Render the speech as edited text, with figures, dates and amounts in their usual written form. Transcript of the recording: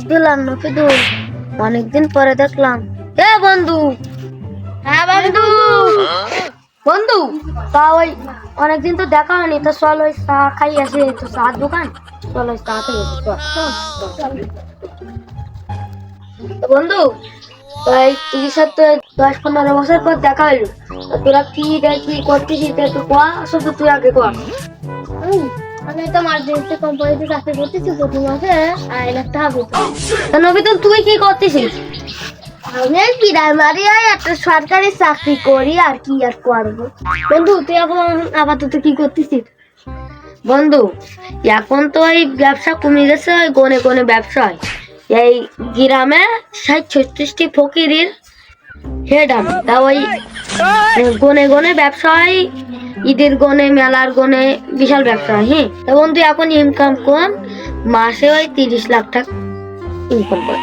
দিলাম নফিদুল, অনেকদিন পরে দেখলাম। এ বন্ধু। হ্যাঁ বন্ধু। বন্ধু তা ওই অনেকদিন তো দেখা হয়নি, তো চল ওই চা খাই আসি, তো চার দোকান, চল ওই চা খাই আসি চল। তো বন্ধু, তাই তুই সাথে 10-15 বছর পর দেখা হইলো, তো তোরা কি দেখি করতেছিস একটু কয়া, শুধু তুই আগে কর। আমি তো মার্কেটে কোম্পানিতে চাকরি করতেছি, প্রতি মাসে 1,00,000 বেতন। তা নফিদুল তুই কি করতেছিস? আমি প্রাইমারি একটা সরকারি চাকরি করি, আর কি আর করবো। বন্ধু তুই এখন আপাতত কি করতেছিস? বন্ধু এখন তো এই ব্যবসা কমে গেছে, ওই গনে গনে ব্যবসা হয়। এই গ্রামে 60-36টি ফকিরের হেড আমি, তা ওই গনে গনে ব্যবসা হয়, ঈদের গনে, মেলার গনে, বিশাল ব্যবসা হয়। হ্যাঁ, তা বন্ধু এখন ইনকাম কম, মাসে ওই 30 লাখ টাকা ইনকাম করে।